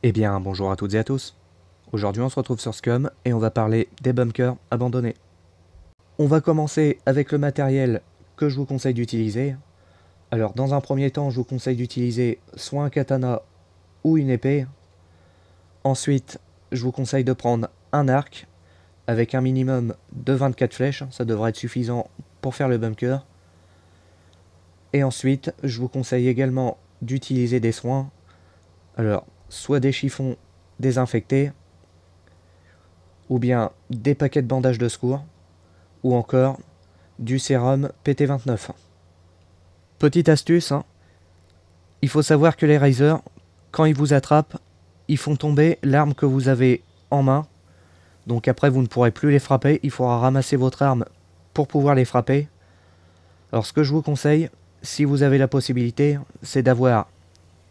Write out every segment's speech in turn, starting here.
Eh bien, bonjour à toutes et à tous. Aujourd'hui, on se retrouve sur Scum et on va parler des bunkers abandonnés. On va commencer avec le matériel que je vous conseille d'utiliser. Alors, dans un premier temps, je vous conseille d'utiliser soit un katana ou une épée. Ensuite, je vous conseille de prendre un arc avec un minimum de 24 flèches. Ça devrait être suffisant pour faire le bunker. Et ensuite, je vous conseille également d'utiliser des soins. Alors, soit des chiffons désinfectés, ou bien des paquets de bandages de secours, ou encore du sérum PT29. Petite astuce, hein, il faut savoir que les razors, quand ils vous attrapent, ils font tomber l'arme que vous avez en main. Donc après, vous ne pourrez plus les frapper. Il faudra ramasser votre arme pour pouvoir les frapper. Alors ce que je vous conseille, si vous avez la possibilité, c'est d'avoir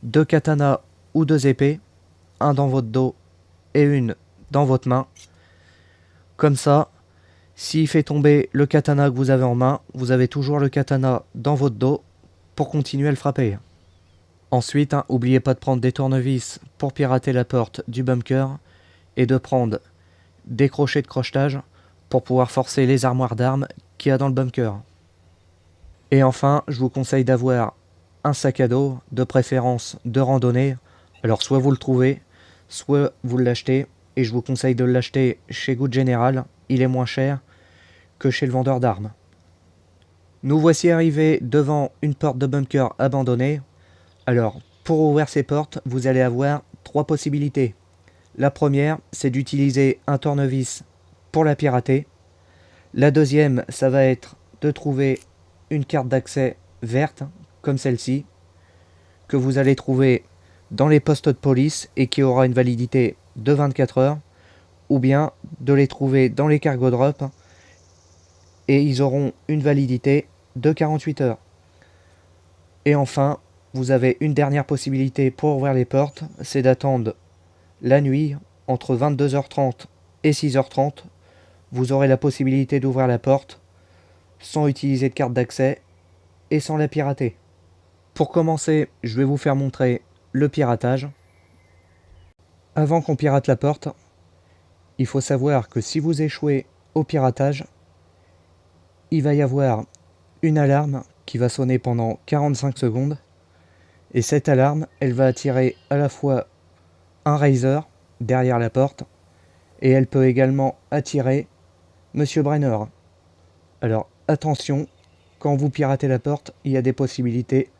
deux katanas ou deux épées, un dans votre dos et une dans votre main. Comme ça, s'il fait tomber le katana que vous avez en main, vous avez toujours le katana dans votre dos pour continuer à le frapper. Ensuite, n'oubliez pas de prendre des tournevis pour pirater la porte du bunker et de prendre des crochets de crochetage pour pouvoir forcer les armoires d'armes qu'il y a dans le bunker. Et enfin, je vous conseille d'avoir un sac à dos, de préférence de randonnée. Alors soit vous le trouvez, soit vous l'achetez, et je vous conseille de l'acheter chez Good General, il est moins cher que chez le vendeur d'armes. Nous voici arrivés devant une porte de bunker abandonnée. Alors, pour ouvrir ces portes, vous allez avoir trois possibilités. La première, c'est d'utiliser un tournevis pour la pirater. La deuxième, ça va être de trouver une carte d'accès verte, comme celle-ci, que vous allez trouver dans les postes de police et qui aura une validité de 24 heures, ou bien de les trouver dans les cargo drops et ils auront une validité de 48 heures. Et enfin, vous avez une dernière possibilité pour ouvrir les portes, c'est d'attendre la nuit, entre 22h30 et 6h30. Vous aurez la possibilité d'ouvrir la porte sans utiliser de carte d'accès et sans la pirater. Pour commencer, je vais vous faire montrer le piratage. Avant qu'on pirate la porte, il faut savoir que si vous échouez au piratage, il va y avoir une alarme qui va sonner pendant 45 secondes. Et cette alarme, elle va attirer à la fois un Razer derrière la porte et elle peut également attirer Monsieur Brenner. Alors attention, quand vous piratez la porte, il y a des possibilités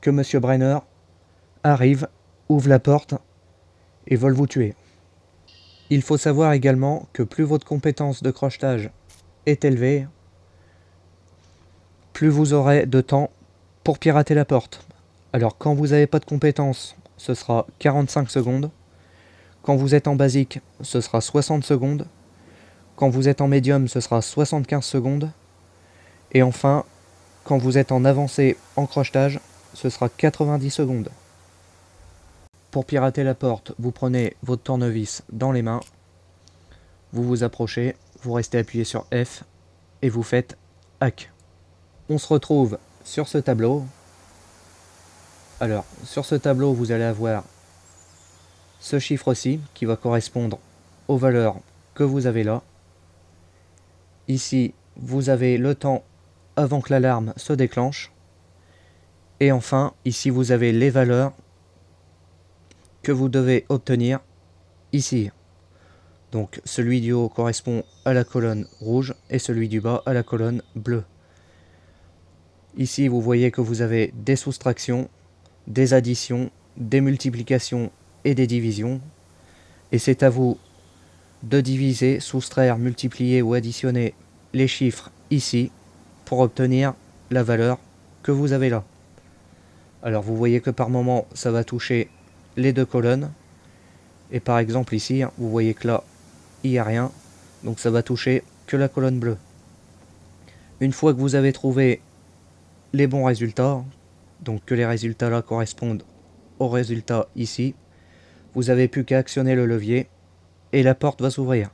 que Monsieur Brenner arrive, ouvre la porte et vole vous tuer. Il faut savoir également que plus votre compétence de crochetage est élevée, plus vous aurez de temps pour pirater la porte. Alors quand vous n'avez pas de compétence, ce sera 45 secondes. Quand vous êtes en basique, ce sera 60 secondes. Quand vous êtes en médium, ce sera 75 secondes. Et enfin, quand vous êtes en avancé en crochetage, ce sera 90 secondes. Pour pirater la porte, vous prenez votre tournevis dans les mains, vous vous approchez, vous restez appuyé sur F et vous faites hack. On se retrouve sur ce tableau. Alors, sur ce tableau, vous allez avoir ce chiffre-ci qui va correspondre aux valeurs que vous avez là. Ici, vous avez le temps avant que l'alarme se déclenche. Et enfin, ici, vous avez les valeurs que vous devez obtenir ici. Donc, celui du haut correspond à la colonne rouge et celui du bas à la colonne bleue. Ici, vous voyez que vous avez des soustractions, des additions, des multiplications et des divisions. Et c'est à vous de diviser, soustraire, multiplier ou additionner les chiffres ici pour obtenir la valeur que vous avez là. Alors vous voyez que par moment ça va toucher les deux colonnes et par exemple ici vous voyez que là il n'y a rien, donc ça va toucher que la colonne bleue. Une fois que vous avez trouvé les bons résultats, donc que les résultats là correspondent aux résultats ici, vous avez plus qu'à actionner le levier et la porte va s'ouvrir.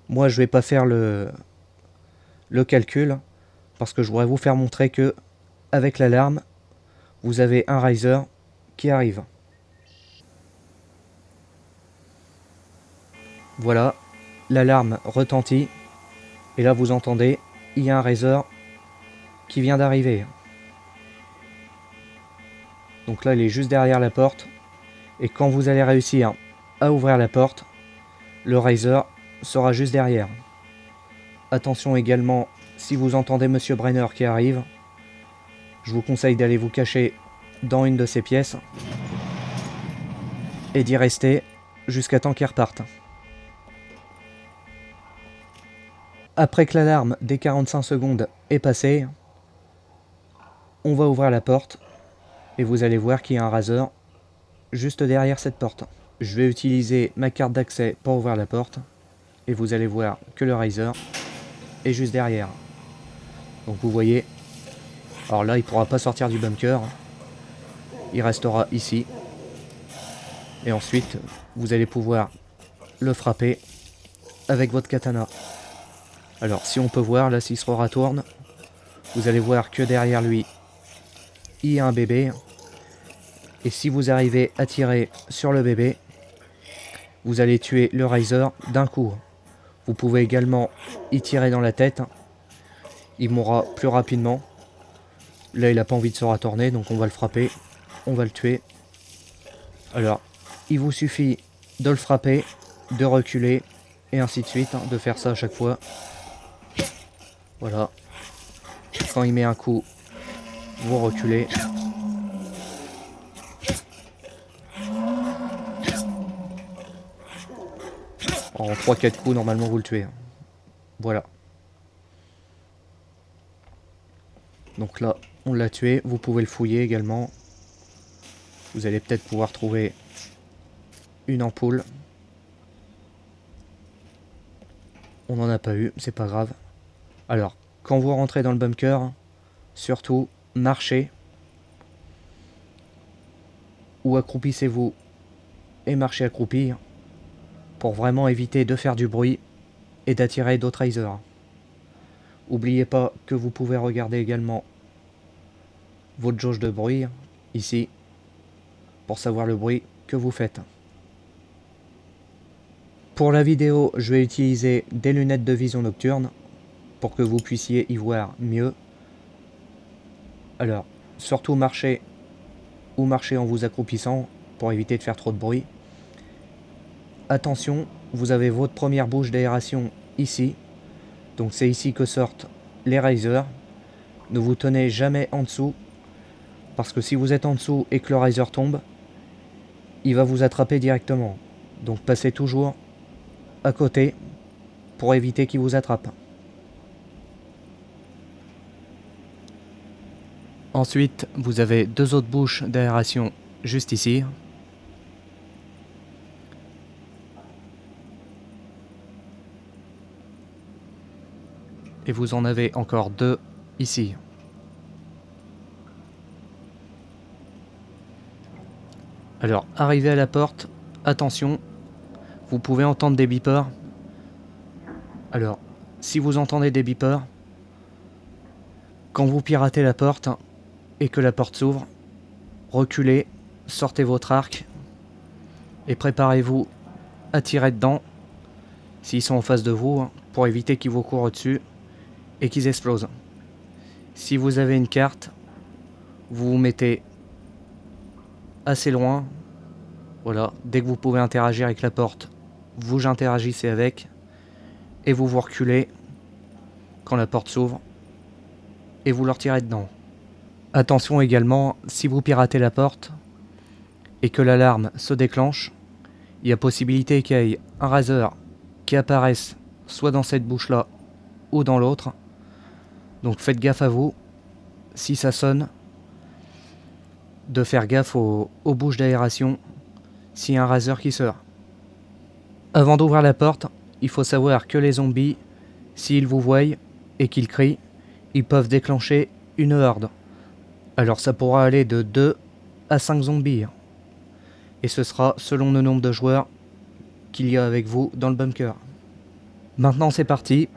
Moi je vais pas faire le calcul parce que je voudrais vous faire montrer que avec l'alarme vous avez un riser qui arrive. Voilà, l'alarme retentit. Et là vous entendez, il y a un Razer qui vient d'arriver. Donc là il est juste derrière la porte. Et quand vous allez réussir à ouvrir la porte, le Razer sera juste derrière. Attention également, si vous entendez Monsieur Brenner qui arrive, je vous conseille d'aller vous cacher dans une de ces pièces et d'y rester jusqu'à temps qu'il reparte. Après que l'alarme des 45 secondes est passée, on va ouvrir la porte et vous allez voir qu'il y a un Razer juste derrière cette porte. Je vais utiliser ma carte d'accès pour ouvrir la porte et vous allez voir que le Razer est juste derrière. Donc vous voyez, alors là il ne pourra pas sortir du bunker, il restera ici et ensuite vous allez pouvoir le frapper avec votre katana. Alors si on peut voir là, s'il se retourne, vous allez voir que derrière lui il y a un bébé et si vous arrivez à tirer sur le bébé, vous allez tuer le Razer d'un coup. Vous pouvez également y tirer dans la tête, il mourra plus rapidement. Là il n'a pas envie de se retourner, donc on va le frapper, on va le tuer. Alors il vous suffit de le frapper, de reculer et ainsi de suite, de faire ça à chaque fois. Voilà, quand il met un coup, vous reculez. En 3-4 coups normalement vous le tuez. Voilà. Donc là on l'a tué, vous pouvez le fouiller également. Vous allez peut-être pouvoir trouver une ampoule. On n'en a pas eu, c'est pas grave. Alors, quand vous rentrez dans le bunker, surtout marchez ou accroupissez-vous et marchez accroupi pour vraiment éviter de faire du bruit et d'attirer d'autres Razers. N'oubliez pas que vous pouvez regarder également votre jauge de bruit ici pour savoir le bruit que vous faites. Pour la vidéo, je vais utiliser des lunettes de vision nocturne pour que vous puissiez y voir mieux. Alors, surtout marchez en vous accroupissant pour éviter de faire trop de bruit. Attention, vous avez votre première bouche d'aération ici. Donc c'est ici que sortent les Razers. Ne vous tenez jamais en dessous, parce que si vous êtes en dessous et que le Razer tombe, il va vous attraper directement. Donc passez toujours à côté pour éviter qu'il vous attrape. Ensuite, vous avez deux autres bouches d'aération juste ici. Et vous en avez encore deux ici. Alors, arrivé à la porte, attention, vous pouvez entendre des beepers. Alors, si vous entendez des beepers, quand vous piratez la porte et que la porte s'ouvre, reculez, sortez votre arc et préparez-vous à tirer dedans s'ils sont en face de vous pour éviter qu'ils vous courent au-dessus et qu'ils explosent. Si vous avez une carte, vous vous mettez assez loin. Voilà, dès que vous pouvez interagir avec la porte, vous interagissez avec et vous vous reculez quand la porte s'ouvre et vous leur tirez dedans. Attention également, si vous piratez la porte et que l'alarme se déclenche, il y a possibilité qu'il y ait un Razer qui apparaisse soit dans cette bouche là ou dans l'autre. Donc faites gaffe à vous, si ça sonne, de faire gaffe aux bouches d'aération s'il y a un Razer qui sort. Avant d'ouvrir la porte, il faut savoir que les zombies, s'ils vous voient et qu'ils crient, ils peuvent déclencher une horde. Alors ça pourra aller de 2 à 5 zombies. Et ce sera selon le nombre de joueurs qu'il y a avec vous dans le bunker. Maintenant c'est parti,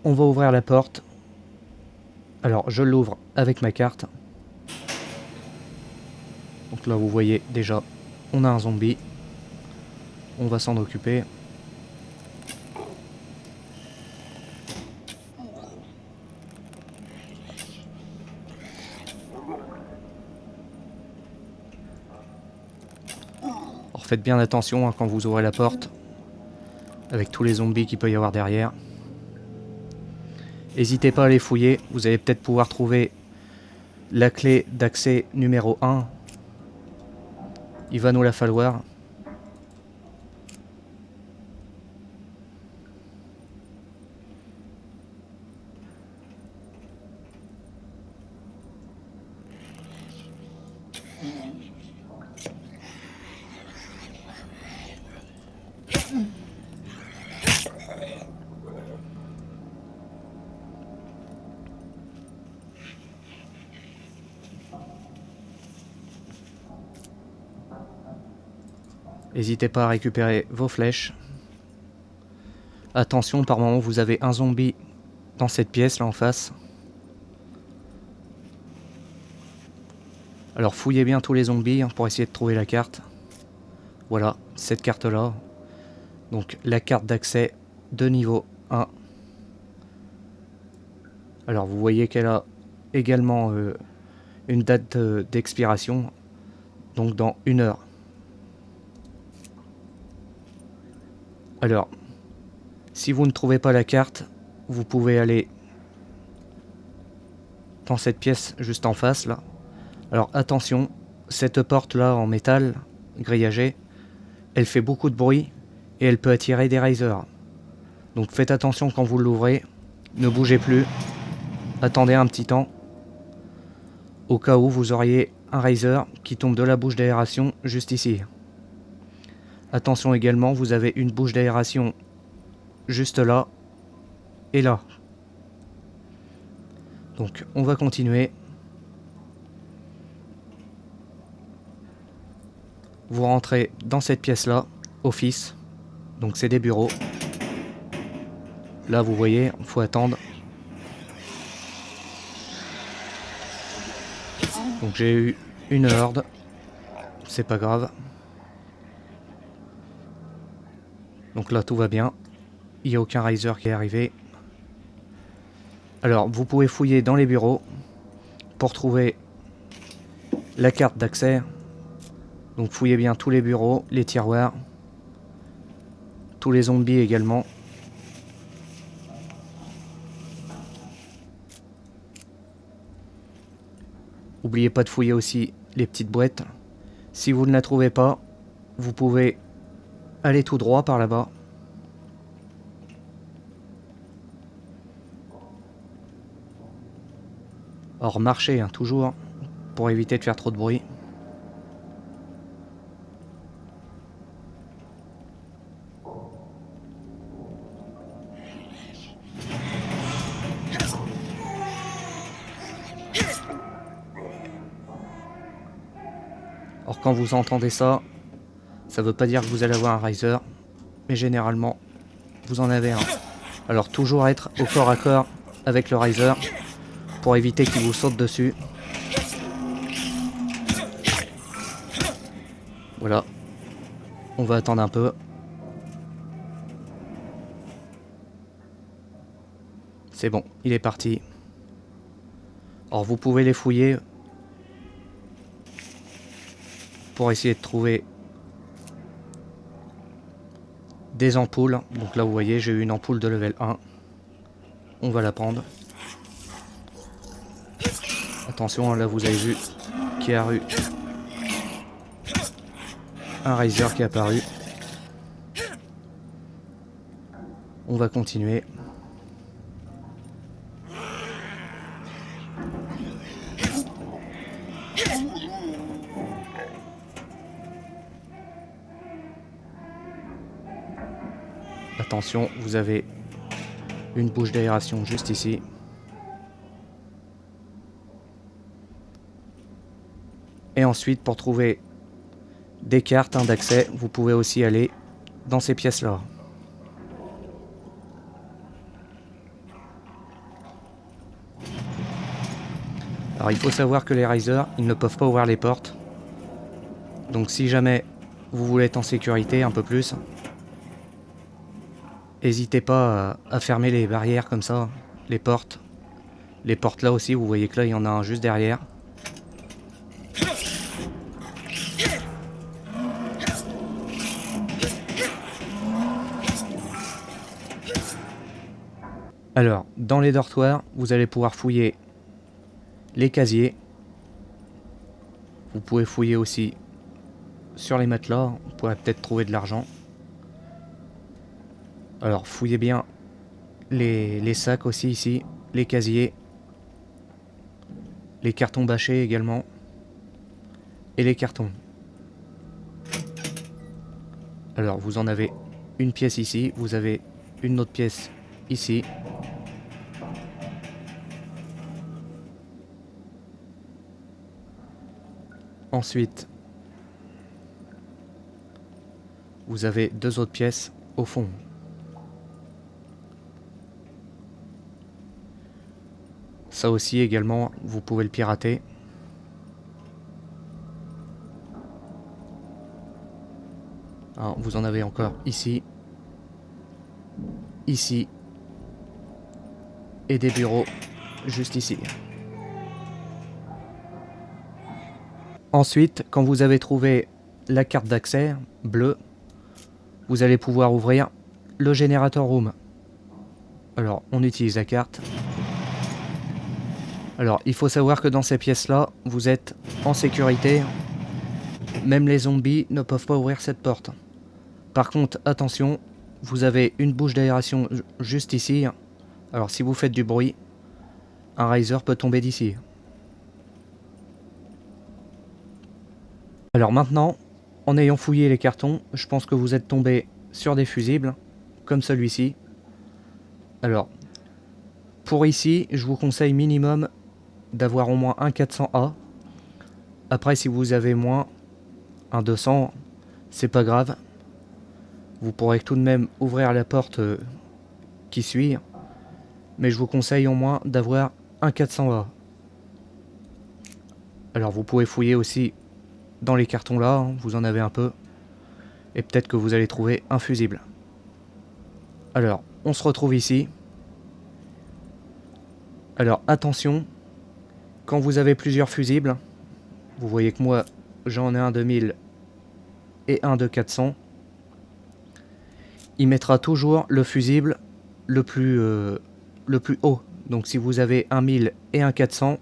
on va ouvrir la porte. Alors je l'ouvre avec ma carte. Donc là vous voyez déjà, on a un zombie. On va s'en occuper. faites bien attention hein, quand vous ouvrez la porte, avec tous les zombies qu'il peut y avoir derrière. N'hésitez pas à les fouiller, vous allez peut-être pouvoir trouver la clé d'accès numéro 1. Il va nous la falloir. N'hésitez pas à récupérer vos flèches. Attention, par moment vous avez un zombie dans cette pièce là en face. Alors fouillez bien tous les zombies hein, pour essayer de trouver la carte. Voilà, cette carte là. Donc la carte d'accès de niveau 1. Alors vous voyez qu'elle a également une date d'expiration. Donc dans 1 heure. Alors, si vous ne trouvez pas la carte, vous pouvez aller dans cette pièce juste en face là. Alors attention, cette porte là en métal grillagé, elle fait beaucoup de bruit et elle peut attirer des risers. Donc faites attention quand vous l'ouvrez, ne bougez plus, attendez un petit temps, au cas où vous auriez un riser qui tombe de la bouche d'aération juste ici. Attention également, vous avez une bouche d'aération juste là et là. Donc on va continuer. Vous rentrez dans cette pièce là, office. Donc c'est des bureaux. Là vous voyez, il faut attendre. Donc j'ai eu une horde. C'est pas grave. Donc là tout va bien. Il n'y a aucun riser qui est arrivé. Alors vous pouvez fouiller dans les bureaux pour trouver la carte d'accès. Donc fouillez bien tous les bureaux, les tiroirs, tous les zombies également. N'oubliez pas de fouiller aussi les petites boîtes. Si vous ne la trouvez pas, vous pouvez aller tout droit par là-bas. Or marchez hein, toujours pour éviter de faire trop de bruit. Or quand vous entendez ça, ça veut pas dire que vous allez avoir un riser, mais généralement vous en avez un. Alors toujours être au corps à corps avec le riser pour éviter qu'il vous saute dessus. Voilà. On va attendre un peu. C'est bon, il est parti. Alors vous pouvez les fouiller pour essayer de trouver des ampoules. Donc là vous voyez, j'ai eu une ampoule de level 1. On va la prendre. Attention, là vous avez vu qu'il y a eu un riser qui est apparu. On va continuer. Attention, vous avez une bouche d'aération juste ici. Et ensuite, pour trouver des cartes d'accès, vous pouvez aussi aller dans ces pièces-là. Alors il faut savoir que les risers, ils ne peuvent pas ouvrir les portes. Donc si jamais vous voulez être en sécurité un peu plus, n'hésitez pas à fermer les barrières comme ça, les portes. Les portes là aussi, vous voyez que là il y en a un juste derrière. Alors, dans les dortoirs, vous allez pouvoir fouiller les casiers. Vous pouvez fouiller aussi sur les matelas, vous pourrez peut-être trouver de l'argent. Alors, fouillez bien les sacs aussi ici, les casiers, les cartons bâchés également, et les cartons. Alors, vous en avez une pièce ici, vous avez une autre pièce ici. Ensuite, vous avez deux autres pièces au fond. Ça aussi également, vous pouvez le pirater. Alors, vous en avez encore ici, ici, et des bureaux juste ici. Ensuite, quand vous avez trouvé la carte d'accès bleue, vous allez pouvoir ouvrir le générateur room. Alors, on utilise la carte. Alors, il faut savoir que dans ces pièces-là, vous êtes en sécurité. Même les zombies ne peuvent pas ouvrir cette porte. Par contre, attention, vous avez une bouche d'aération juste ici. Alors, si vous faites du bruit, un riser peut tomber d'ici. Alors maintenant, en ayant fouillé les cartons, je pense que vous êtes tombé sur des fusibles, comme celui-ci. Alors, pour ici, je vous conseille minimum d'avoir au moins un 400A. Après, si vous avez moins, un 200, c'est pas grave. Vous pourrez tout de même ouvrir la porte qui suit. Mais je vous conseille au moins d'avoir un 400A. Alors vous pouvez fouiller aussi dans les cartons là, hein, vous en avez un peu. Et peut-être que vous allez trouver un fusible. Alors, on se retrouve ici. Alors attention, quand vous avez plusieurs fusibles, vous voyez que moi j'en ai un de 1000 et un de 400. Il mettra toujours le fusible le plus haut. Donc si vous avez un 1000 et un 400,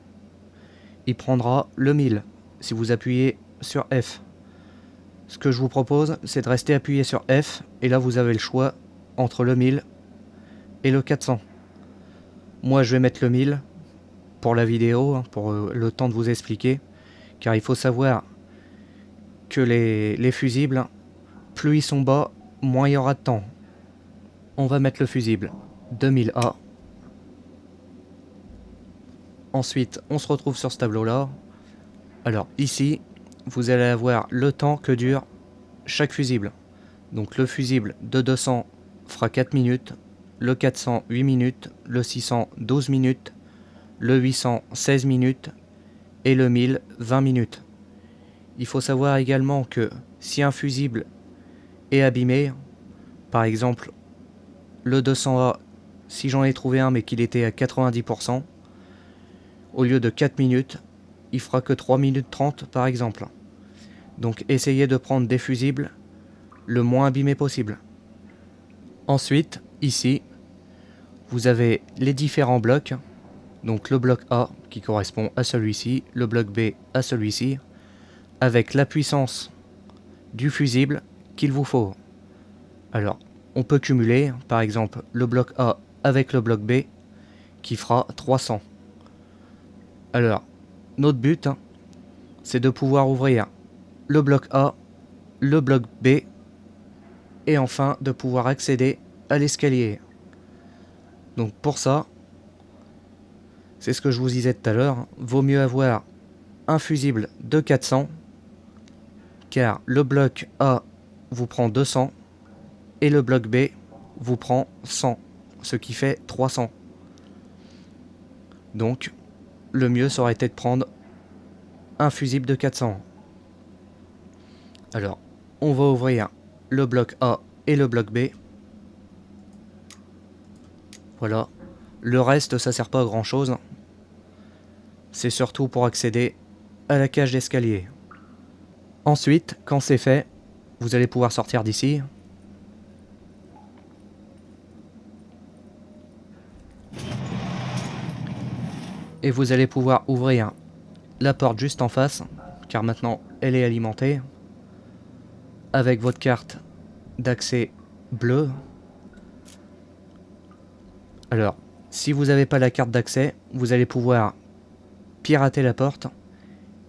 il prendra le 1000 si vous appuyez sur F. Ce que je vous propose, c'est de rester appuyé sur F, et là vous avez le choix entre le 1000 et le 400. Moi je vais mettre le 1000 pour la vidéo, hein, pour le temps de vous expliquer, car il faut savoir que les fusibles, plus ils sont bas, moins il y aura de temps. On va mettre le fusible 2000A. Ensuite, on se retrouve sur ce tableau-là. Alors ici, vous allez avoir le temps que dure chaque fusible. Donc le fusible de 200 fera 4 minutes, le 400 8 minutes, le 600 12 minutes, le 800 16 minutes et le 1000 20 minutes. Il faut savoir également que si un fusible est abîmé, par exemple le 200A, si j'en ai trouvé un mais qu'il était à 90%, au lieu de 4 minutes, il fera que 3 minutes 30 par exemple. Donc essayez de prendre des fusibles le moins abîmés possible. Ensuite, ici, vous avez les différents blocs. Donc le bloc A qui correspond à celui-ci, le bloc B à celui-ci, avec la puissance du fusible qu'il vous faut. Alors, on peut cumuler, par exemple, le bloc A avec le bloc B, qui fera 300. Alors, notre but, c'est de pouvoir ouvrir le bloc A, le bloc B, et enfin de pouvoir accéder à l'escalier. Donc pour ça, c'est ce que je vous disais tout à l'heure, vaut mieux avoir un fusible de 400, car le bloc A vous prend 200, et le bloc B vous prend 100, ce qui fait 300. Donc, le mieux ça aurait été de prendre un fusible de 400. Alors, on va ouvrir le bloc A et le bloc B. Voilà. Le reste, ça sert pas à grand chose. C'est surtout pour accéder à la cage d'escalier. Ensuite, quand c'est fait, vous allez pouvoir sortir d'ici. et vous allez pouvoir ouvrir la porte juste en face, car maintenant elle est alimentée, avec votre carte d'accès bleue. Alors, si vous n'avez pas la carte d'accès, vous allez pouvoir pirater la porte,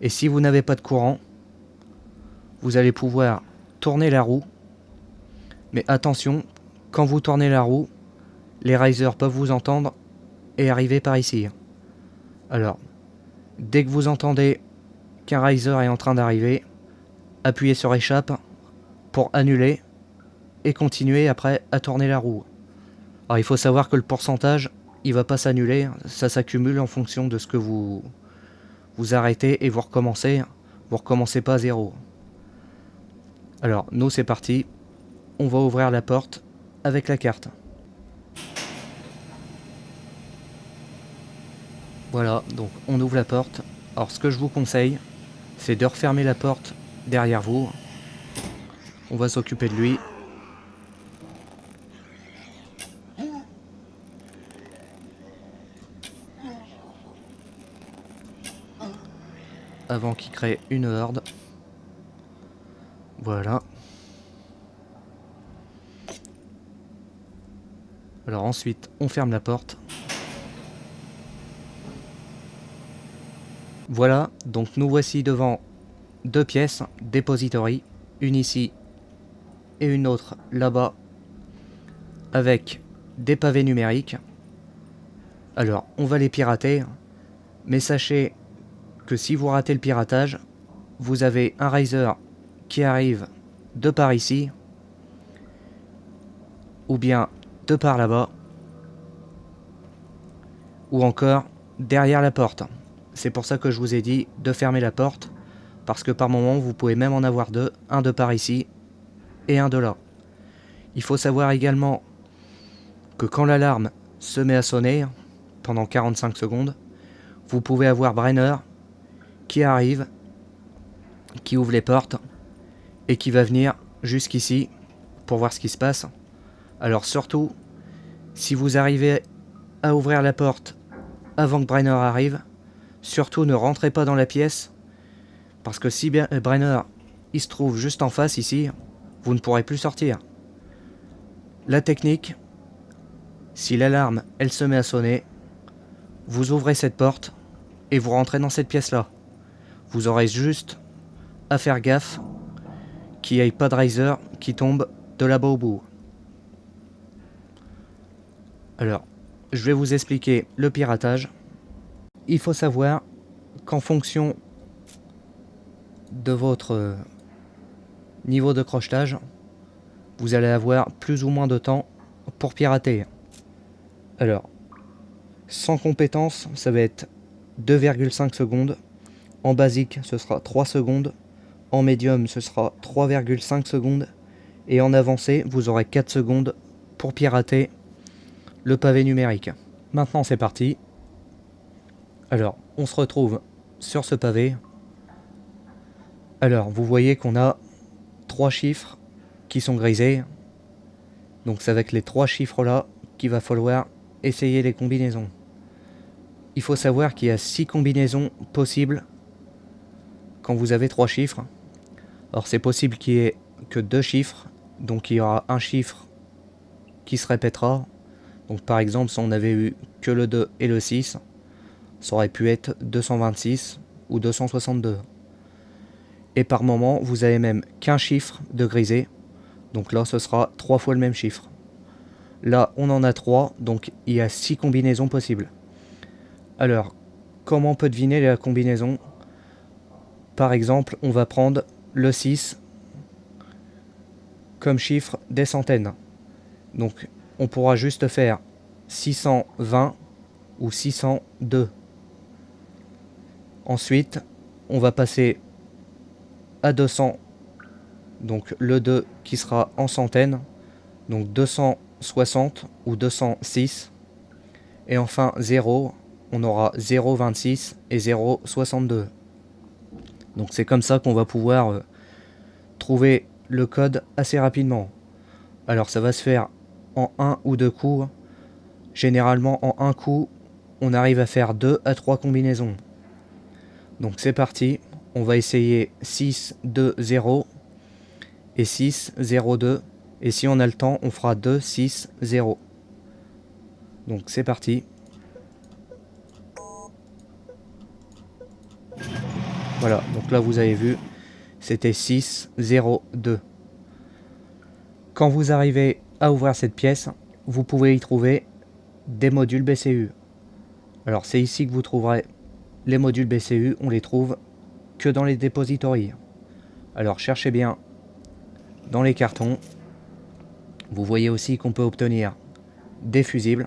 et si vous n'avez pas de courant, vous allez pouvoir tourner la roue, mais attention, quand vous tournez la roue, les risers peuvent vous entendre et arriver par ici. Alors, dès que vous entendez qu'un riser est en train d'arriver, appuyez sur échappe pour annuler et continuer après à tourner la roue. Alors il faut savoir que le pourcentage, il va pas s'annuler, ça s'accumule en fonction de ce que vous arrêtez et vous recommencez pas à zéro. Alors nous c'est parti, on va ouvrir la porte avec la carte. Voilà, donc on ouvre la porte. Alors ce que je vous conseille, c'est de refermer la porte derrière vous. On va s'occuper de lui. Avant qu'il crée une horde. Voilà. Alors ensuite, on ferme la porte. Voilà, donc nous voici devant deux pièces, depository, une ici et une autre là-bas, avec des pavés numériques. Alors, on va les pirater, mais sachez que si vous ratez le piratage, vous avez un riser qui arrive de par ici, ou bien de par là-bas, ou encore derrière la porte. C'est pour ça que je vous ai dit de fermer la porte, parce que par moment vous pouvez même en avoir deux, un de par ici et un de là. Il faut savoir également que quand l'alarme se met à sonner, pendant 45 secondes, vous pouvez avoir Brenner qui arrive, qui ouvre les portes et qui va venir jusqu'ici pour voir ce qui se passe. Alors surtout, si vous arrivez à ouvrir la porte avant que Brenner arrive, surtout ne rentrez pas dans la pièce, parce que si Brenner il se trouve juste en face ici, vous ne pourrez plus sortir. La technique, si l'alarme elle se met à sonner, vous ouvrez cette porte et vous rentrez dans cette pièce là. Vous aurez juste à faire gaffe qu'il n'y ait pas de riser qui tombe de là-bas au bout. Alors, je vais vous expliquer le piratage. Il faut savoir qu'en fonction de votre niveau de crochetage, vous allez avoir plus ou moins de temps pour pirater. Alors, sans compétence, ça va être 2,5 secondes. En basique, ce sera 3 secondes. En médium, ce sera 3,5 secondes. Et en avancé, vous aurez 4 secondes pour pirater le pavé numérique. Maintenant, c'est parti. Alors, on se retrouve sur ce pavé. Alors, vous voyez qu'on a 3 chiffres qui sont grisés. Donc, c'est avec les 3 chiffres-là qu'il va falloir essayer les combinaisons. Il faut savoir qu'il y a 6 combinaisons possibles quand vous avez 3 chiffres. Alors, c'est possible qu'il y ait que 2 chiffres. Donc, il y aura un chiffre qui se répétera. Donc, par exemple, si on avait eu que le 2 et le 6, ça aurait pu être 226 ou 262. Et par moment, vous avez même qu'un chiffre de grisé. Donc là, ce sera 3 fois le même chiffre. Là, on en a 3, donc il y a 6 combinaisons possibles. Alors, comment on peut deviner la combinaison? Par exemple, on va prendre le 6 comme chiffre des centaines. Donc, on pourra juste faire 620 ou 602. Ensuite, on va passer à 200. Donc, le 2 qui sera en centaines. Donc, 260 ou 206. Et enfin, 0, on aura 0,26 et 0,62. Donc, c'est comme ça qu'on va pouvoir trouver le code assez rapidement. Alors, ça va se faire en un ou deux coups. Généralement, en un coup, on arrive à faire 2 à 3 combinaisons. Donc c'est parti, on va essayer 6, 2, 0 et 6, 0, 2. Et si on a le temps, on fera 2, 6, 0. Donc c'est parti. Voilà, donc là vous avez vu, c'était 6, 0, 2. Quand vous arrivez à ouvrir cette pièce, vous pouvez y trouver des modules BCU. Alors c'est ici que vous trouverez les modules BCU, on les trouve que dans les dépositories. Alors cherchez bien dans les cartons. Vous voyez aussi qu'on peut obtenir des fusibles.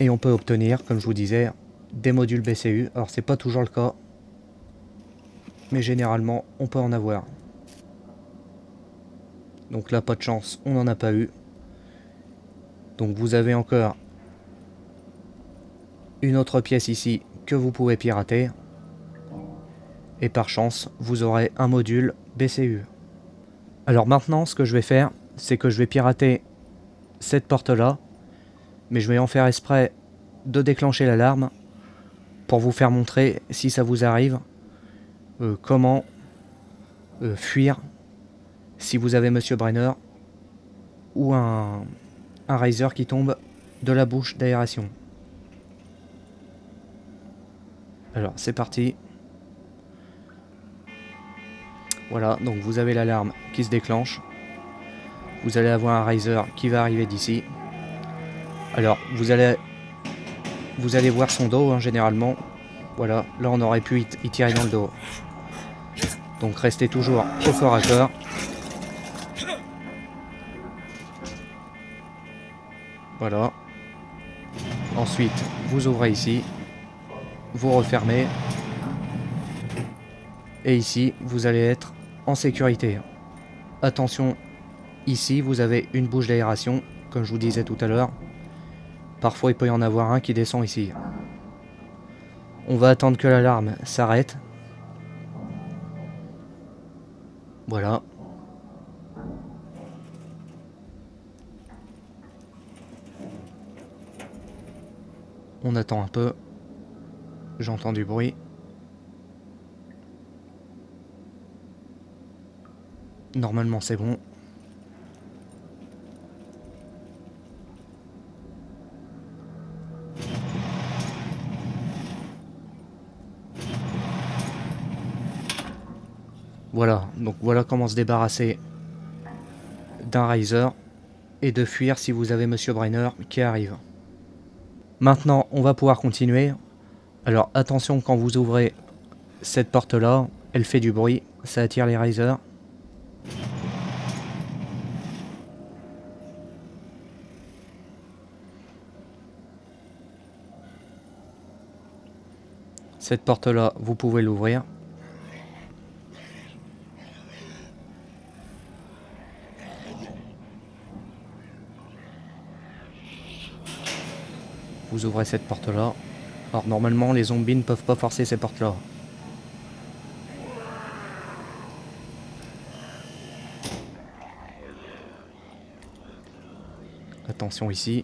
Et on peut obtenir, comme je vous disais, des modules BCU. Alors c'est pas toujours le cas, mais généralement on peut en avoir. Donc là pas de chance, on n'en a pas eu. Donc vous avez encore une autre pièce ici que vous pouvez pirater. Et par chance, vous aurez un module BCU. Alors maintenant, ce que je vais faire, c'est que je vais pirater cette porte-là. Mais je vais en faire exprès de déclencher l'alarme pour vous faire montrer, si ça vous arrive, comment fuir si vous avez Monsieur Brenner ou un Razer qui tombe de la bouche d'aération. Alors c'est parti. Voilà, donc vous avez l'alarme qui se déclenche. Vous allez avoir un Razer qui va arriver d'ici. Alors vous allez voir son dos hein, généralement. Voilà, là on aurait pu y tirer dans le dos. Donc restez toujours au corps à corps. Voilà. Ensuite, vous ouvrez ici. Vous refermez. Et ici, vous allez être en sécurité. Attention, ici, vous avez une bouche d'aération, comme je vous disais tout à l'heure. Parfois, il peut y en avoir un qui descend ici. On va attendre que l'alarme s'arrête. Voilà. On attend un peu. J'entends du bruit. Normalement, c'est bon. Voilà, donc voilà comment se débarrasser d'un Razer et de fuir si vous avez Monsieur Brenner qui arrive. Maintenant, on va pouvoir continuer. Alors attention quand vous ouvrez cette porte-là, elle fait du bruit, ça attire les Razer. Cette porte-là, vous pouvez l'ouvrir. Vous ouvrez cette porte-là. Alors normalement, les zombies ne peuvent pas forcer ces portes-là. Attention ici.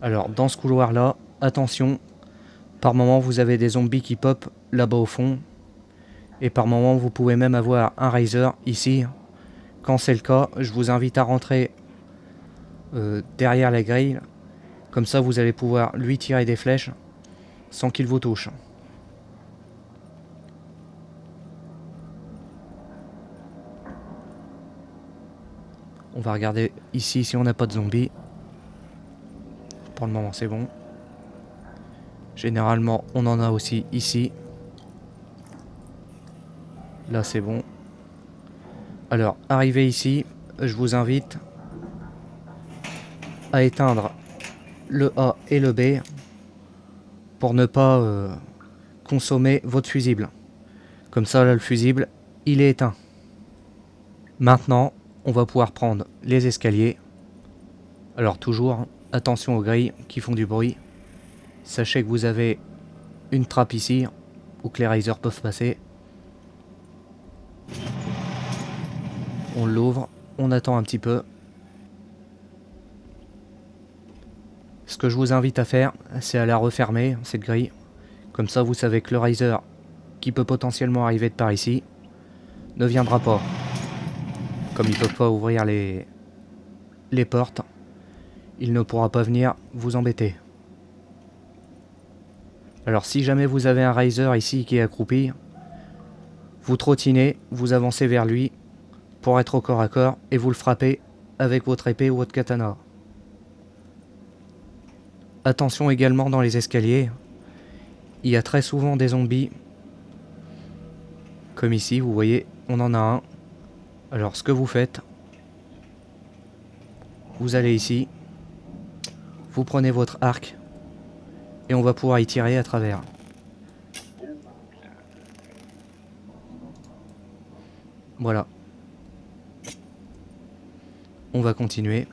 Alors dans ce couloir-là, attention. Par moment, vous avez des zombies qui pop là-bas au fond. Et par moment, vous pouvez même avoir un Razer ici. Quand c'est le cas, je vous invite à rentrer derrière la grille. Comme ça, vous allez pouvoir lui tirer des flèches sans qu'il vous touche. On va regarder ici si on n'a pas de zombies. Pour le moment, c'est bon. Généralement, on en a aussi ici. Là, c'est bon. Alors, arrivé ici, je vous invite à éteindre le A et le B pour ne pas consommer votre fusible. Comme ça, là, le fusible, il est éteint. Maintenant, on va pouvoir prendre les escaliers. Alors toujours, attention aux grilles qui font du bruit. Sachez que vous avez une trappe ici où que les Razer peuvent passer. On l'ouvre, on attend un petit peu. que je vous invite à faire, c'est à la refermer, cette grille. Comme ça, vous savez que le riser, qui peut potentiellement arriver de par ici, ne viendra pas. Comme il ne peut pas ouvrir les portes, il ne pourra pas venir vous embêter. Alors si jamais vous avez un riser ici qui est accroupi, vous trottinez, vous avancez vers lui pour être au corps à corps et vous le frappez avec votre épée ou votre katana. Attention également dans les escaliers, il y a très souvent des zombies. Comme ici, vous voyez, on en a un. Alors ce que vous faites, vous allez ici, vous prenez votre arc et on va pouvoir y tirer à travers. Voilà. On va continuer.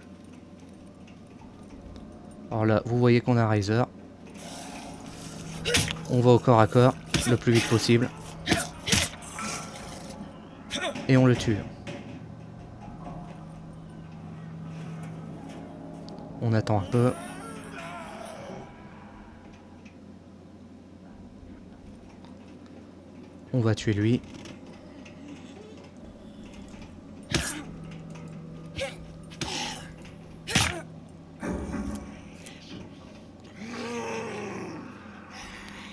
Alors là, vous voyez qu'on a un riser. On va au corps à corps le plus vite possible. Et on le tue. On attend un peu. On va tuer lui.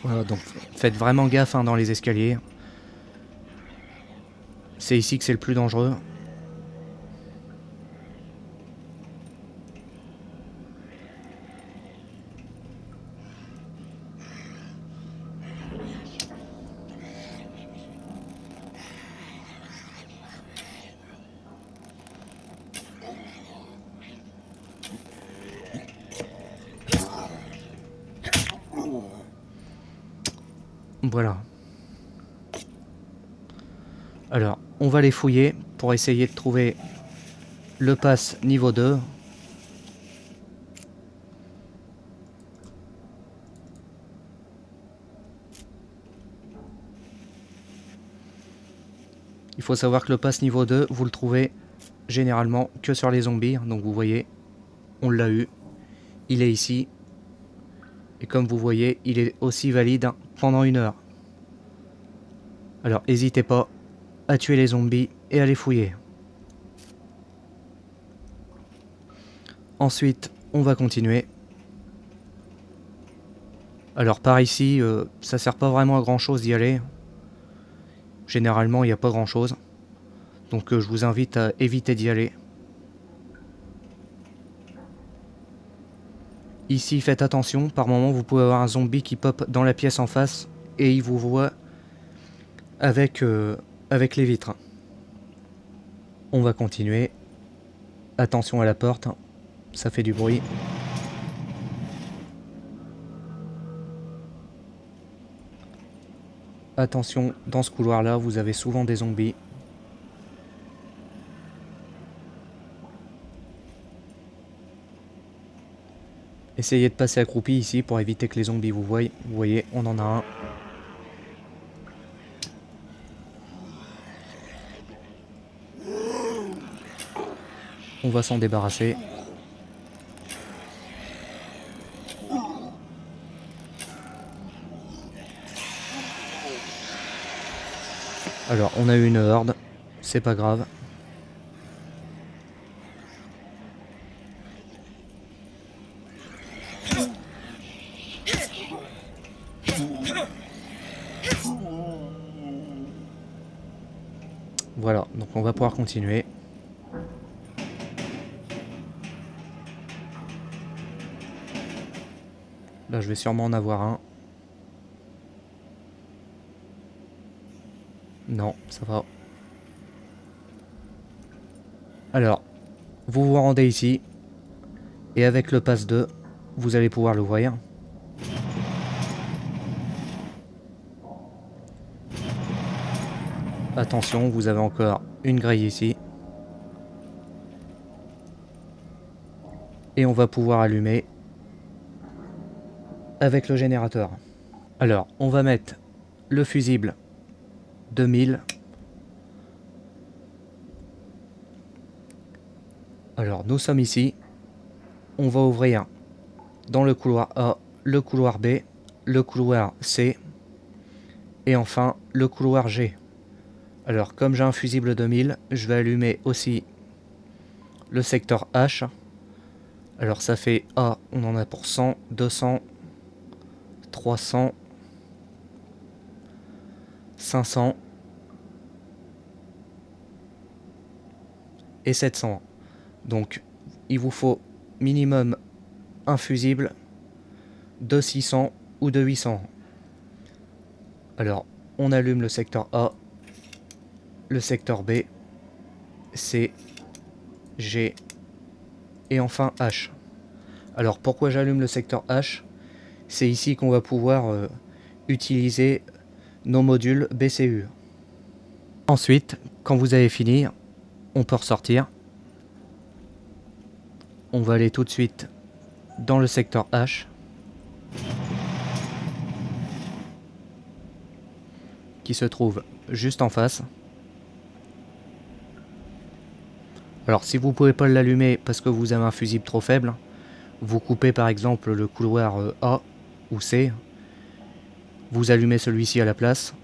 Voilà, donc faites vraiment gaffe dans les escaliers. C'est ici que c'est le plus dangereux. Voilà. Alors, on va les fouiller pour essayer de trouver le pass niveau 2. Il faut savoir que le pass niveau 2, vous le trouvez généralement que sur les zombies. Donc vous voyez, on l'a eu. Il est ici. Et comme vous voyez, il est aussi valide pendant 1 heure. Alors n'hésitez pas à tuer les zombies et à les fouiller. Ensuite, on va continuer. Alors par ici, ça sert pas vraiment à grand chose d'y aller. Généralement, il n'y a pas grand chose. Donc je vous invite à éviter d'y aller. Ici, faites attention. Par moment, vous pouvez avoir un zombie qui pop dans la pièce en face et il vous voit avec les vitres. On va continuer. Attention à la porte. Ça fait du bruit. Attention, dans ce couloir-là, vous avez souvent des zombies. Essayez de passer accroupi ici pour éviter que les zombies vous voient. Vous voyez, on en a un. On va s'en débarrasser. Alors, on a eu une horde. C'est pas grave. Voilà, donc on va pouvoir continuer. Là, je vais sûrement en avoir un. Non, ça va. Alors, vous vous rendez ici. Et avec le pass 2, vous allez pouvoir l'ouvrir. Attention, vous avez encore une grille ici. Et on va pouvoir allumer avec le générateur. Alors, on va mettre le fusible 2000. Alors, nous sommes ici. On va ouvrir dans le couloir A, le couloir B, le couloir C et enfin le couloir G. Alors comme j'ai un fusible 2000, je vais allumer aussi le secteur H. Alors ça fait A, on en a pour 100, 200, 300, 500 et 700. Donc il vous faut minimum un fusible de 600 ou de 800. Alors on allume le secteur A, le secteur B, C, G et enfin H. Alors pourquoi j'allume le secteur H? C'est ici qu'on va pouvoir utiliser nos modules BCU. Ensuite, quand vous avez fini, on peut ressortir. On va aller tout de suite dans le secteur H. Qui se trouve juste en face. Alors si vous ne pouvez pas l'allumer parce que vous avez un fusible trop faible, vous coupez par exemple le couloir A ou C, vous allumez celui-ci à la place,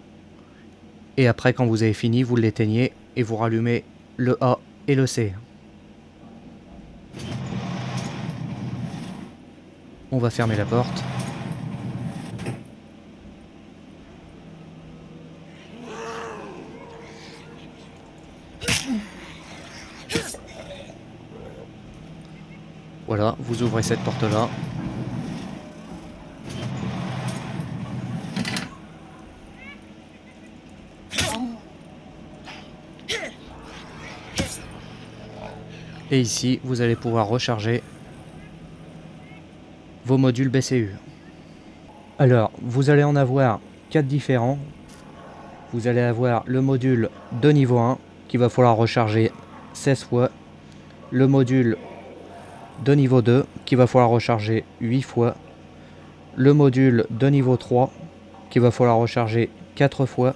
et après quand vous avez fini, vous l'éteignez et vous rallumez le A et le C. On va fermer la porte. Voilà, vous ouvrez cette porte-là. Et ici, vous allez pouvoir recharger vos modules BCU. Alors, vous allez en avoir 4 différents. Vous allez avoir le module de niveau 1 qui va falloir recharger 16 fois. Le module de niveau 2 qui va falloir recharger 8 fois. Le module de niveau 3 qui va falloir recharger 4 fois.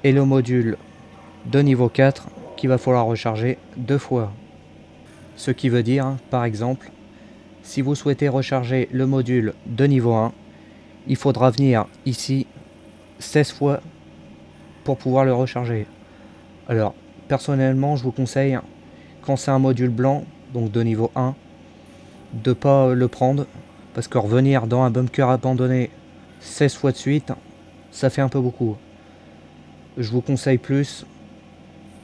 Et le module de niveau 4 qui va falloir recharger 2 fois. Ce qui veut dire, par exemple, si vous souhaitez recharger le module de niveau 1, il faudra venir ici 16 fois pour pouvoir le recharger. Alors, personnellement, je vous conseille, quand c'est un module blanc, donc de niveau 1, de ne pas le prendre, parce que revenir dans un bunker abandonné 16 fois de suite, ça fait un peu beaucoup. Je vous conseille plus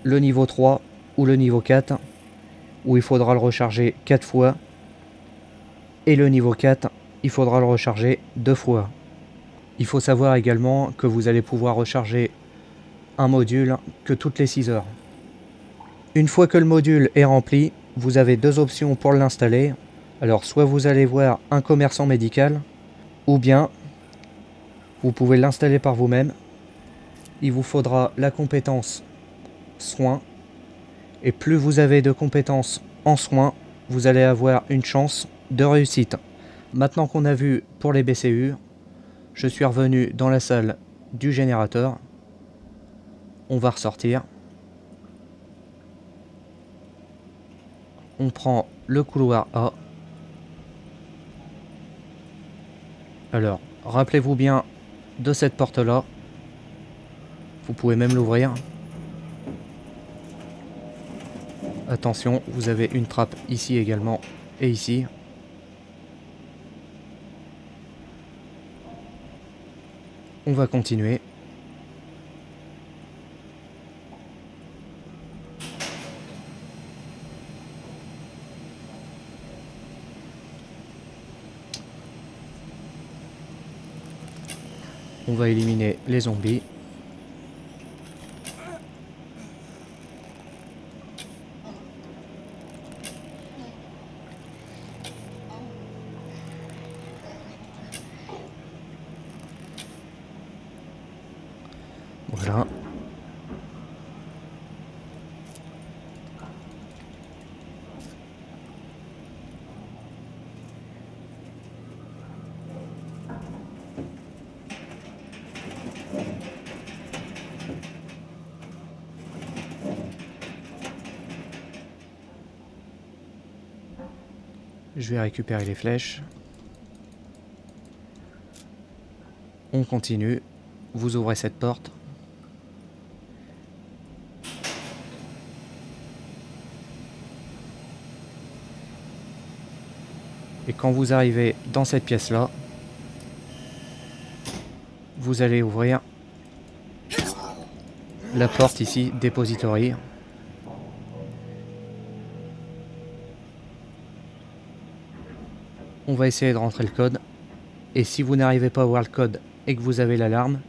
le niveau 3 ou le niveau 4, où il faudra le recharger 4 fois, et le niveau 4, il faudra le recharger 2 fois. Il faut savoir également que vous allez pouvoir recharger un module que toutes les 6 heures. Une fois que le module est rempli, vous avez 2 options pour l'installer. Alors soit vous allez voir un commerçant médical, ou bien vous pouvez l'installer par vous-même. Il vous faudra la compétence soins, et plus vous avez de compétences en soins, vous allez avoir une chance de réussite. Maintenant qu'on a vu pour les BCU, je suis revenu dans la salle du générateur. On va ressortir. On prend le couloir A. Alors, rappelez-vous bien de cette porte-là. Vous pouvez même l'ouvrir. Attention, vous avez une trappe ici également et ici. On va continuer. On va éliminer les zombies. Voilà. Je vais récupérer les flèches. On continue. Vous ouvrez cette porte. Et quand vous arrivez dans cette pièce-là, vous allez ouvrir la porte ici, Depository. On va essayer de rentrer le code. Et si vous n'arrivez pas à voir le code et que vous avez l'alarme,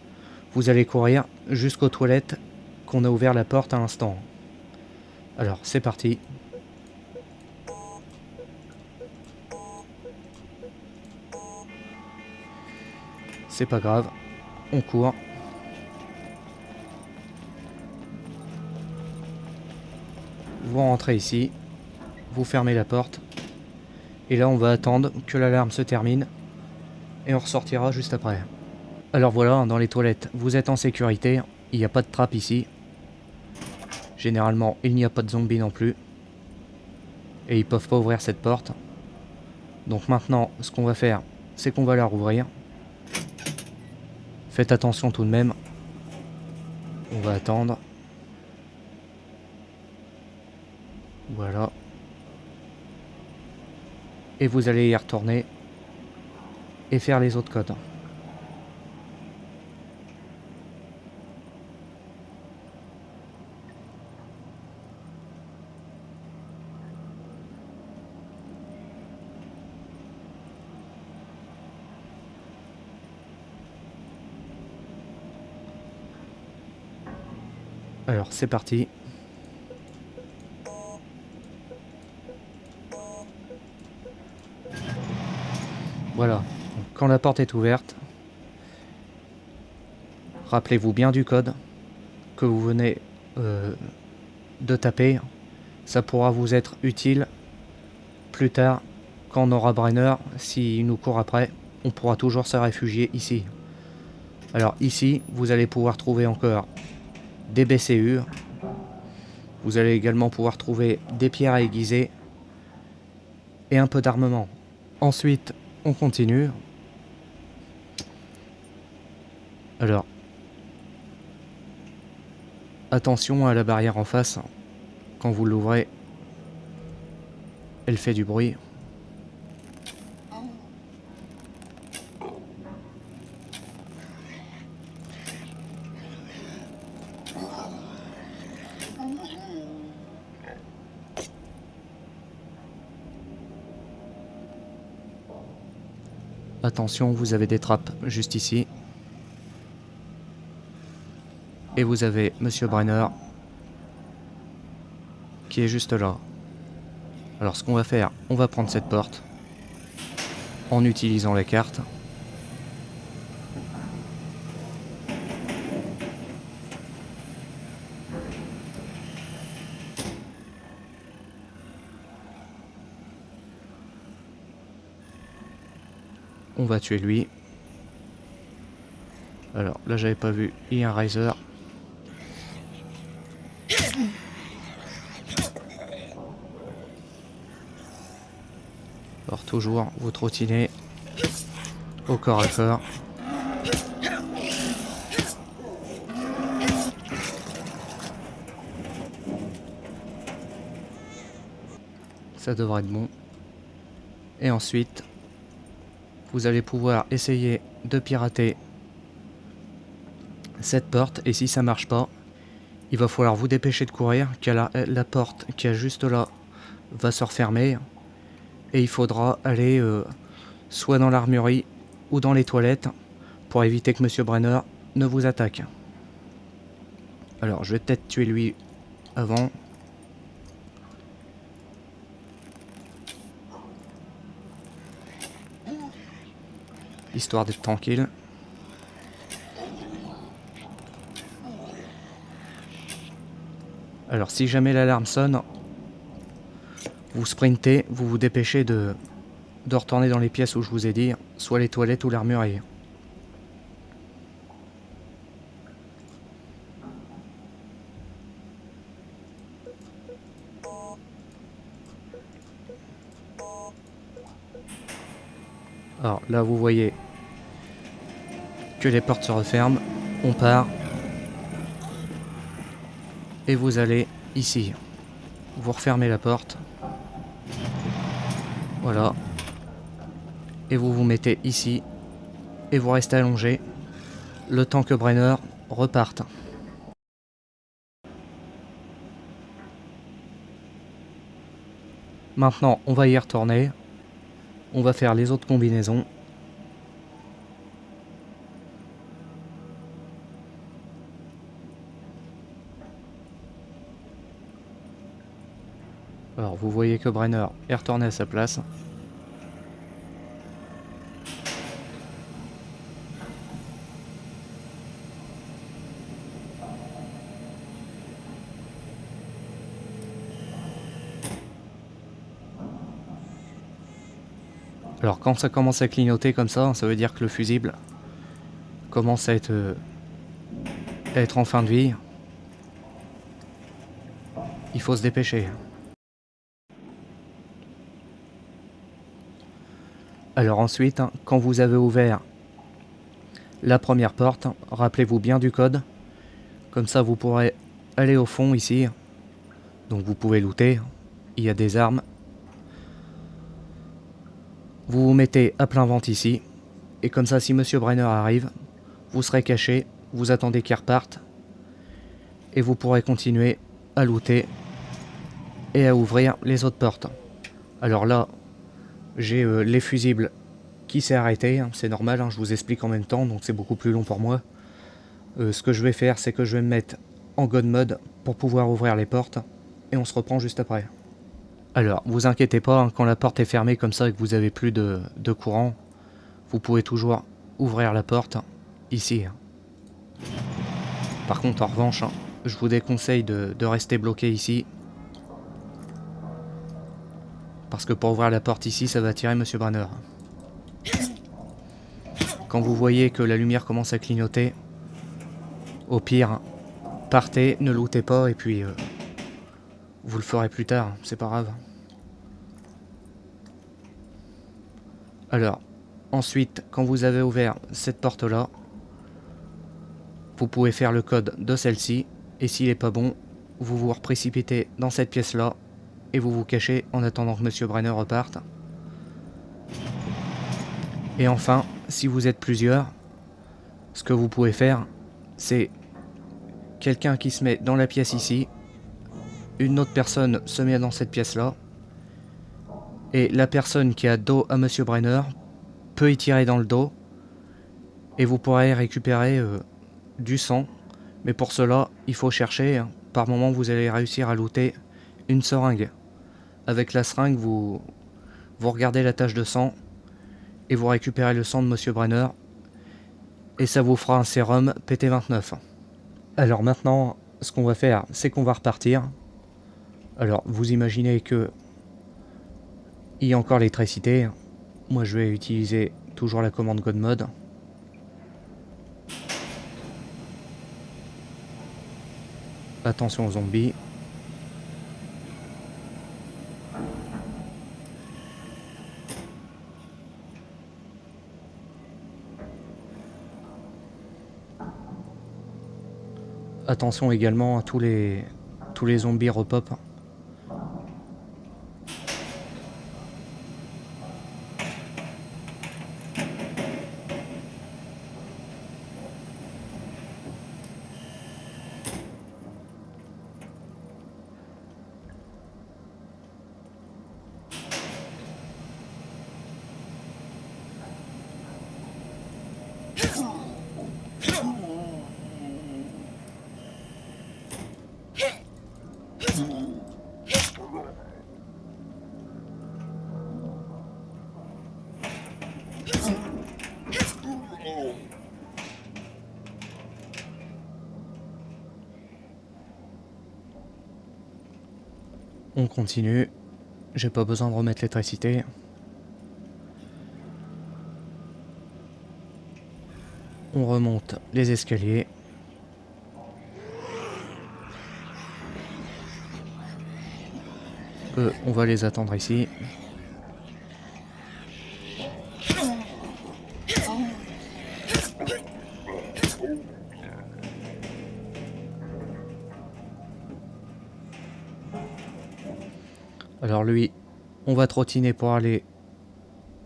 vous allez courir jusqu'aux toilettes qu'on a ouvert la porte à l'instant. Alors, c'est parti. C'est pas grave, on court. Vous rentrez ici, vous fermez la porte. Et là, on va attendre que l'alarme se termine. Et on ressortira juste après. Alors voilà, dans les toilettes, vous êtes en sécurité. Il n'y a pas de trappe ici. Généralement, il n'y a pas de zombies non plus. Et ils peuvent pas ouvrir cette porte. Donc maintenant, ce qu'on va faire, c'est qu'on va la rouvrir. Faites attention tout de même. On va attendre. Voilà. Et vous allez y retourner. Et faire les autres codes. Alors c'est parti. Voilà. Donc, quand la porte est ouverte, rappelez-vous bien du code que vous venez de taper. Ça pourra vous être utile plus tard quand on aura Brenner. S'il nous court après, on pourra toujours se réfugier ici. Alors ici, vous allez pouvoir trouver encore des BCU. Vous allez également pouvoir trouver des pierres à aiguiser et un peu d'armement. Ensuite, on continue. Alors, attention à la barrière en face. Quand vous l'ouvrez, elle fait du bruit. Attention, vous avez des trappes juste ici. Et vous avez Monsieur Brenner qui est juste là. Alors ce qu'on va faire, on va prendre cette porte en utilisant la carte. On va tuer lui. Alors là j'avais pas vu, il y a un Riser. Alors toujours, vous trottinez au corps à corps. Ça devrait être bon. Et ensuite, vous allez pouvoir essayer de pirater cette porte. Et si ça marche pas, il va falloir vous dépêcher de courir, car la porte qui est juste là va se refermer. Et il faudra aller soit dans l'armurerie ou dans les toilettes pour éviter que Monsieur Brenner ne vous attaque. Alors je vais peut-être tuer lui avant. Histoire d'être tranquille. Alors si jamais l'alarme sonne, vous sprintez, vous vous dépêchez de retourner dans les pièces où je vous ai dit, soit les toilettes ou l'armurerie. Alors là vous voyez que les portes se referment, on part. Et vous allez ici. Vous refermez la porte. Voilà. Et vous vous mettez ici. Et vous restez allongé. Le temps que Brenner reparte. Maintenant, on va y retourner. On va faire les autres combinaisons. Alors, vous voyez que Brenner est retourné à sa place. Alors, quand ça commence à clignoter comme ça veut dire que le fusible commence à être en fin de vie. Il faut se dépêcher. Alors ensuite, quand vous avez ouvert la première porte, rappelez-vous bien du code. Comme ça, vous pourrez aller au fond ici. Donc vous pouvez looter. Il y a des armes. Vous vous mettez à plein ventre ici. Et comme ça, si Monsieur Brenner arrive, vous serez caché. Vous attendez qu'il reparte. Et vous pourrez continuer à looter. Et à ouvrir les autres portes. Alors là, j'ai les fusibles qui s'est arrêté. C'est normal, je vous explique en même temps. Donc c'est beaucoup plus long pour moi. Ce que je vais faire, c'est que je vais me mettre en God mode pour pouvoir ouvrir les portes. Et on se reprend juste après. Alors, vous inquiétez pas, quand la porte est fermée comme ça et que vous avez plus de courant, vous pouvez toujours ouvrir la porte ici. Par contre, en revanche, je vous déconseille de rester bloqué ici. Parce que pour ouvrir la porte ici, ça va attirer Monsieur Brenner. Quand vous voyez que la lumière commence à clignoter, au pire, partez, ne lootez pas et puis vous le ferez plus tard, c'est pas grave. Alors, ensuite, quand vous avez ouvert cette porte-là, vous pouvez faire le code de celle-ci, et s'il n'est pas bon, vous vous reprécipitez dans cette pièce-là, et vous vous cachez en attendant que Monsieur Brenner reparte. Et enfin, si vous êtes plusieurs, ce que vous pouvez faire, c'est quelqu'un qui se met dans la pièce ici, une autre personne se met dans cette pièce-là, et la personne qui a dos à Monsieur Brenner peut y tirer dans le dos, et vous pourrez récupérer du sang. Mais pour cela, il faut chercher. Par moment, vous allez réussir à looter une seringue. Avec la seringue, vous regardez la tache de sang, et vous récupérez le sang de Monsieur Brenner, et ça vous fera un sérum PT29. Alors maintenant, ce qu'on va faire, c'est qu'on va repartir. Alors, vous imaginez que il y a encore l'électricité. Moi, je vais utiliser toujours la commande God Mode. Attention aux zombies. Attention également à tous les zombies repop. On continue. J'ai pas besoin de remettre l'électricité. On remonte les escaliers. On va les attendre ici. Alors lui, on va trottiner pour aller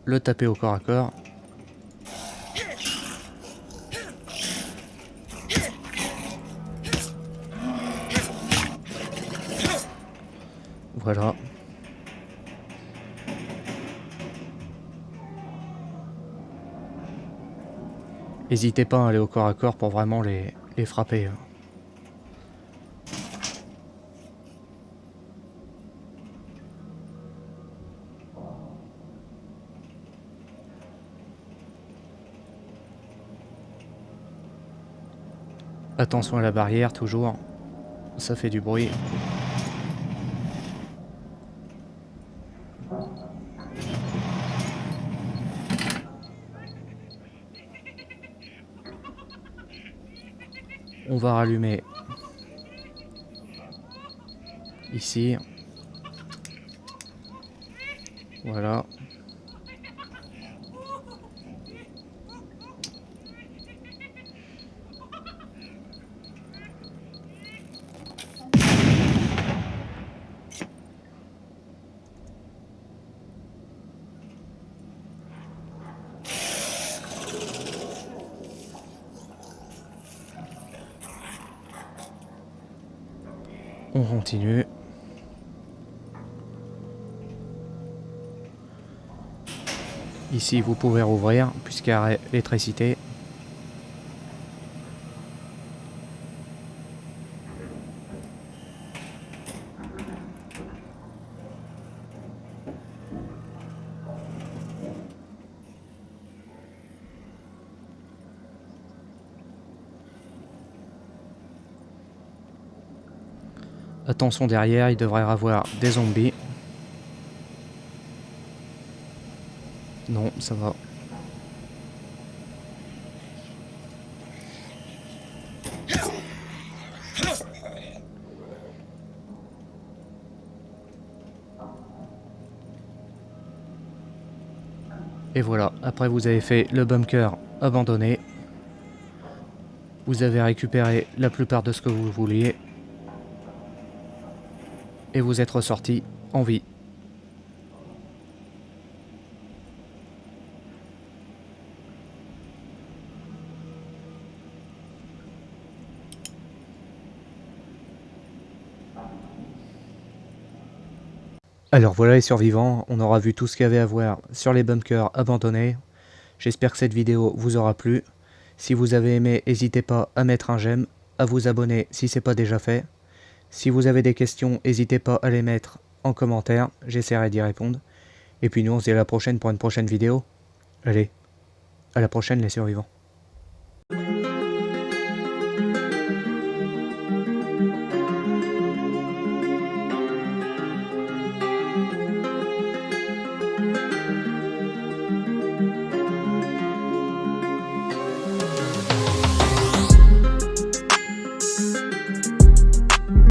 le taper au corps à corps. Voilà. N'hésitez pas à aller au corps à corps pour vraiment les frapper. Attention à la barrière, toujours. Ça fait du bruit. On va rallumer ici. Voilà. On continue. Ici, vous pouvez rouvrir puisqu'il y a l'électricité. Attention derrière, il devrait y avoir des zombies. Non, ça va. Et voilà, après vous avez fait le bunker abandonné. Vous avez récupéré la plupart de ce que vous vouliez. Et vous êtes ressorti en vie. Alors voilà les survivants, on aura vu tout ce qu'il y avait à voir sur les bunkers abandonnés. J'espère que cette vidéo vous aura plu. Si vous avez aimé, n'hésitez pas à mettre un j'aime, à vous abonner si ce n'est pas déjà fait. Si vous avez des questions, n'hésitez pas à les mettre en commentaire, j'essaierai d'y répondre. Et puis nous on se dit à la prochaine pour une prochaine vidéo. Allez, à la prochaine les survivants.